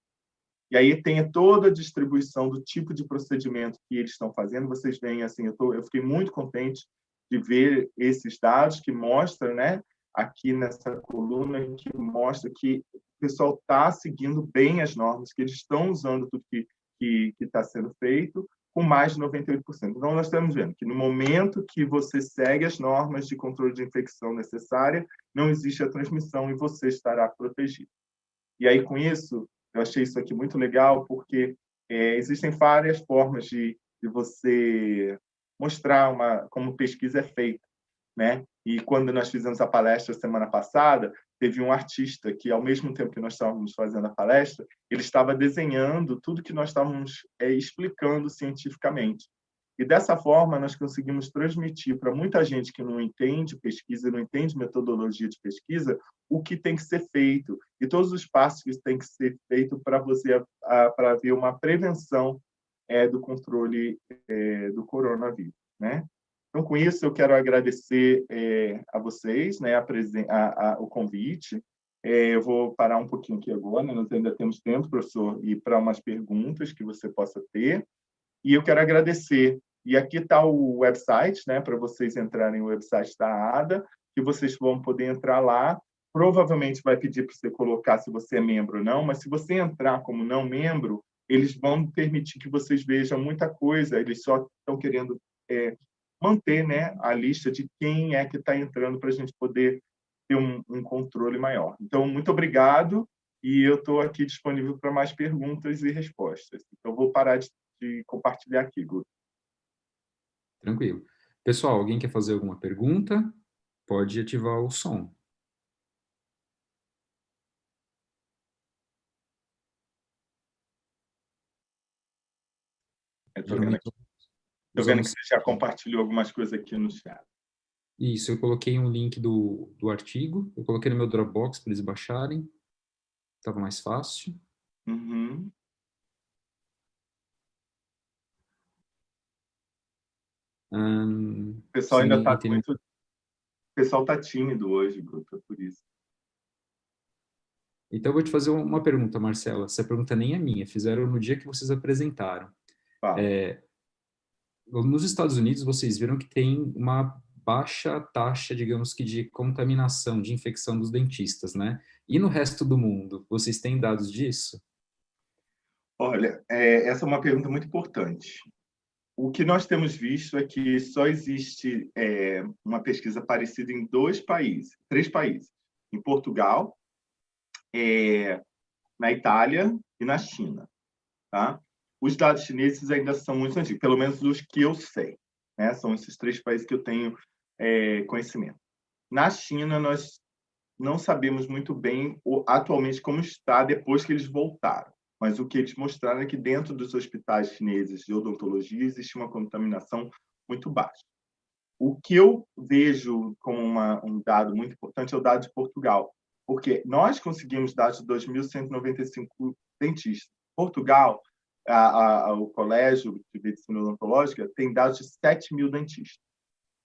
[SPEAKER 1] E aí tem toda a distribuição do tipo de procedimento que eles estão fazendo. Vocês veem, assim, eu fiquei muito contente de ver esses dados que mostram, né, aqui nessa coluna, que mostra que o pessoal está seguindo bem as normas, que eles estão usando tudo que está sendo feito, com mais de 98%. Então, nós estamos vendo que no momento que você segue as normas de controle de infecção necessária, não existe a transmissão e você estará protegido. E aí, com isso, eu achei isso aqui muito legal, porque existem várias formas de você mostrar como pesquisa é feita, né? E quando nós fizemos a palestra semana passada, teve um artista que, ao mesmo tempo que nós estávamos fazendo a palestra, ele estava desenhando tudo que nós estávamos explicando cientificamente. E dessa forma, nós conseguimos transmitir para muita gente que não entende pesquisa, não entende metodologia de pesquisa, o que tem que ser feito e todos os passos que têm que ser feitos para você para haver uma prevenção do controle do coronavírus, né? Então, com isso, eu quero agradecer a vocês, né, o convite. Eu vou parar um pouquinho aqui agora, né? Nós ainda temos tempo, professor, e para umas perguntas que você possa ter. E eu quero agradecer. E aqui está o website, né, para vocês entrarem no website da ADA, que vocês vão poder entrar lá. Provavelmente vai pedir para você colocar se você é membro ou não, mas se você entrar como não membro, eles vão permitir que vocês vejam muita coisa. Eles só estão querendo manter, né, a lista de quem é que está entrando para a gente poder ter um controle maior. Então, muito obrigado e eu estou aqui disponível para mais perguntas e respostas. Então, vou parar de compartilhar aqui, Guto.
[SPEAKER 2] Tranquilo. Pessoal, alguém quer fazer alguma pergunta? Pode ativar o som.
[SPEAKER 1] Estou vendo que você já compartilhou algumas coisas aqui no chat.
[SPEAKER 2] Isso, eu coloquei um link do artigo, eu coloquei no meu Dropbox para eles baixarem, estava mais fácil.
[SPEAKER 1] Uhum. O pessoal ainda está muito... O pessoal está tímido hoje, Guto, é por isso.
[SPEAKER 2] Então, eu vou te fazer uma pergunta, Marcela. Essa pergunta nem é minha, fizeram no dia que vocês apresentaram. Nos Estados Unidos, vocês viram que tem uma baixa taxa, digamos que, de contaminação, de infecção dos dentistas, né? E no resto do mundo, vocês têm dados disso?
[SPEAKER 1] Olha, essa é uma pergunta muito importante. O que nós temos visto é que só existe uma pesquisa parecida em três países, em Portugal, na Itália e na China. Tá? Os dados chineses ainda são muito antigos, pelo menos os que eu sei. Né? São esses três países que eu tenho conhecimento. Na China, nós não sabemos muito bem atualmente como está depois que eles voltaram. Mas o que eles mostraram é que dentro dos hospitais chineses de odontologia existe uma contaminação muito baixa. O que eu vejo como um dado muito importante é o dado de Portugal, porque nós conseguimos dados de 2.195 dentistas. Portugal, o Colégio de Medicina Odontológica, tem dados de 7.000 dentistas.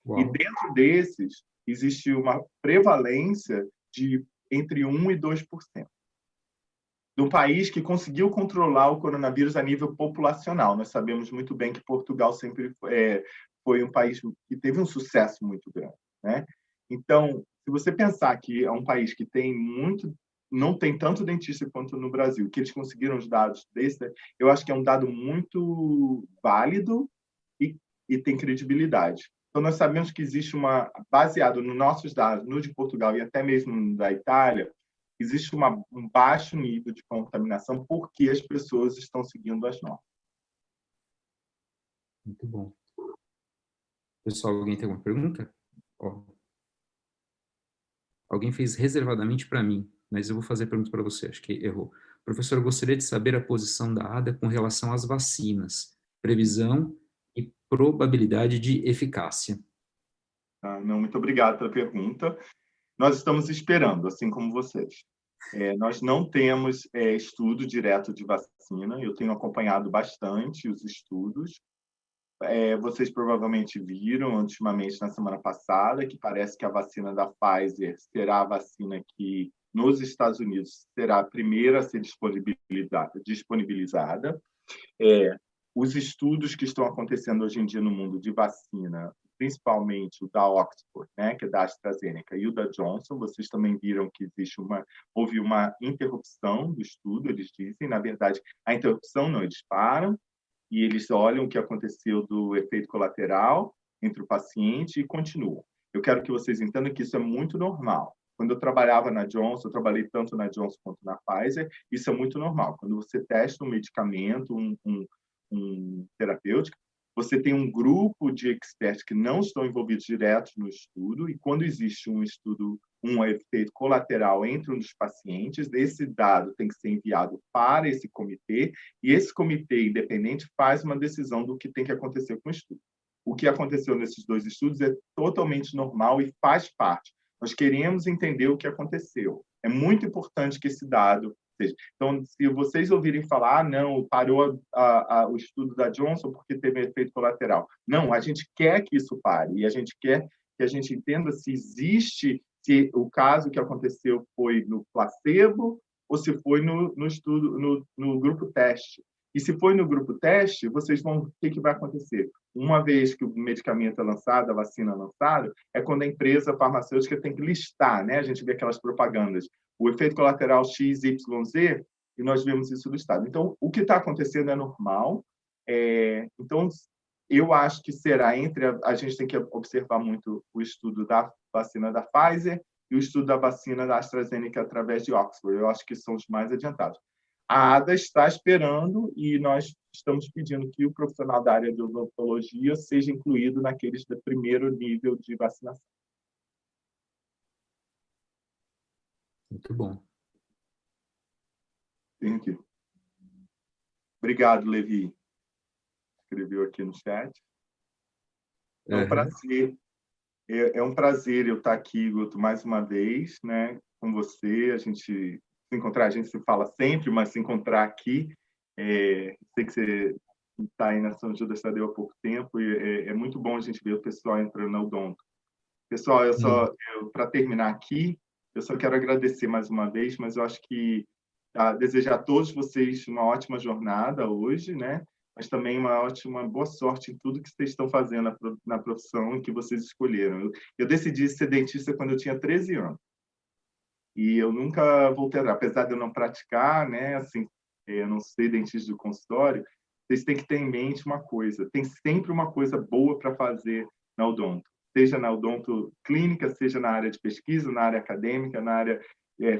[SPEAKER 1] Uau. E dentro desses, existe uma prevalência de entre 1% e 2%. De um país que conseguiu controlar o coronavírus a nível populacional. Nós sabemos muito bem que Portugal sempre foi um país que teve um sucesso muito grande, né? Então, se você pensar que é um país que não tem tanto dentista quanto no Brasil, que eles conseguiram os dados desse, eu acho que é um dado muito válido e tem credibilidade. Então, nós sabemos que existe baseado nos nossos dados, no de Portugal e até mesmo da Itália, existe um baixo nível de contaminação porque as pessoas estão seguindo as normas.
[SPEAKER 2] Muito bom. Pessoal, alguém tem alguma pergunta? Alguém fez reservadamente para mim, mas eu vou fazer a pergunta para você, acho que errou. Professor, eu gostaria de saber a posição da ADA com relação às vacinas, previsão e probabilidade de eficácia.
[SPEAKER 1] Não, muito obrigado pela pergunta. Nós estamos esperando, assim como vocês. Nós não temos estudo direto de vacina, eu tenho acompanhado bastante os estudos. Vocês provavelmente viram, ultimamente, na semana passada, que parece que a vacina da Pfizer será a vacina que, nos Estados Unidos, será a primeira a ser disponibilizada. Os estudos que estão acontecendo hoje em dia no mundo de vacina, principalmente o da Oxford, né, que é da AstraZeneca, e o da Johnson, vocês também viram que houve uma interrupção do estudo, eles dizem, na verdade, a interrupção não, eles param e eles olham o que aconteceu do efeito colateral entre o paciente e continuam. Eu quero que vocês entendam que isso é muito normal. Quando eu trabalhava na Johnson, eu trabalhei tanto na Johnson quanto na Pfizer, isso é muito normal. Quando você testa um medicamento, um terapêutico, você tem um grupo de experts que não estão envolvidos direto no estudo, e quando existe um estudo, um efeito colateral entre um dos pacientes, esse dado tem que ser enviado para esse comitê, e esse comitê independente faz uma decisão do que tem que acontecer com o estudo. O que aconteceu nesses 2 estudos é totalmente normal e faz parte. Nós queremos entender o que aconteceu. É muito importante que esse dado seja. Então, se vocês ouvirem falar, não, parou o estudo da Johnson porque teve efeito colateral. Não, a gente quer que isso pare e a gente quer que a gente entenda se existe, se o caso que aconteceu foi no placebo ou se foi no estudo, no grupo teste. E se foi no grupo teste, vocês vão, o que vai acontecer? Uma vez que o medicamento é lançado, a vacina é lançada, é quando a empresa farmacêutica tem que listar, né? A gente vê aquelas propagandas, o efeito colateral X, Y, Z, e nós vemos isso listado. Então, o que está acontecendo é normal. Então, eu acho que será a gente tem que observar muito o estudo da vacina da Pfizer e o estudo da vacina da AstraZeneca através de Oxford. Eu acho que são os mais adiantados. A ADA está esperando e nós estamos pedindo que o profissional da área de odontologia seja incluído naqueles do primeiro nível de vacinação.
[SPEAKER 2] Muito bom.
[SPEAKER 1] Thank you. Obrigado, Levi. Escreveu aqui no chat. É um prazer. É um prazer eu estar aqui, Guto, mais uma vez, né, com você. A gente se encontrar, a gente se fala sempre, mas se encontrar aqui, sei que você está aí na São Judas Tadeu há pouco tempo, e é muito bom a gente ver o pessoal entrando na Odonto. Pessoal, para terminar aqui, eu só quero agradecer mais uma vez, mas eu acho que desejar a todos vocês uma ótima jornada hoje, né? Mas também uma boa sorte em tudo que vocês estão fazendo na profissão que vocês escolheram. Eu decidi ser dentista quando eu tinha 13 anos. E eu nunca voltei atrás, apesar de eu não praticar, né? Assim, eu não ser dentista do consultório, vocês têm que ter em mente uma coisa: tem sempre uma coisa boa para fazer na odonto. Seja na odonto clínica, seja na área de pesquisa, na área acadêmica, na área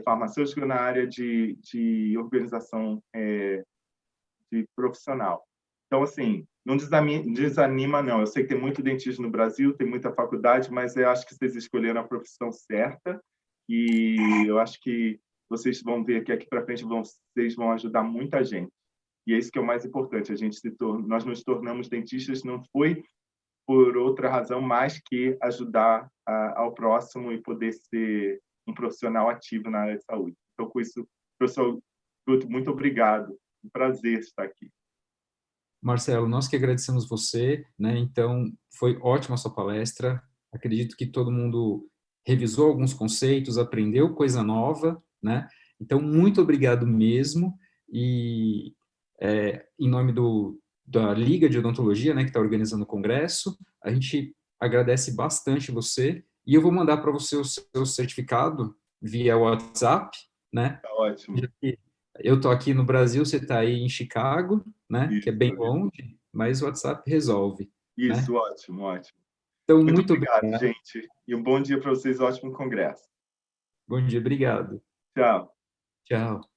[SPEAKER 1] farmacêutica, na área de organização de profissional. Então, assim, não desanima, não. Eu sei que tem muito dentista no Brasil, tem muita faculdade, mas eu acho que vocês escolheram a profissão certa e eu acho que vocês vão ver que aqui para frente vocês vão ajudar muita gente. E é isso que é o mais importante. Nós nos tornamos dentistas não foi por outra razão mais que ajudar ao próximo e poder ser um profissional ativo na área de saúde. Então, com isso, professor Guto, muito obrigado. Um prazer estar aqui.
[SPEAKER 2] Marcelo, nós que agradecemos você, né? Então, foi ótima a sua palestra. Acredito que todo mundo revisou alguns conceitos, aprendeu coisa nova, né? Então, muito obrigado mesmo. E em nome da Liga de Odontologia, né, que está organizando o congresso, a gente agradece bastante você. E eu vou mandar para você o seu certificado via WhatsApp, né?
[SPEAKER 1] Tá ótimo.
[SPEAKER 2] Eu tô aqui no Brasil, você está aí em Chicago, né? Que é bem
[SPEAKER 1] Isso,
[SPEAKER 2] longe, mas o WhatsApp resolve, né?
[SPEAKER 1] isso, ótimo, ótimo.
[SPEAKER 2] Então,
[SPEAKER 1] Muito
[SPEAKER 2] muito
[SPEAKER 1] obrigado,
[SPEAKER 2] obrigado.
[SPEAKER 1] gente. E um bom dia para vocês, ótimo congresso.
[SPEAKER 2] Bom dia, obrigado.
[SPEAKER 1] Tchau.
[SPEAKER 2] Tchau.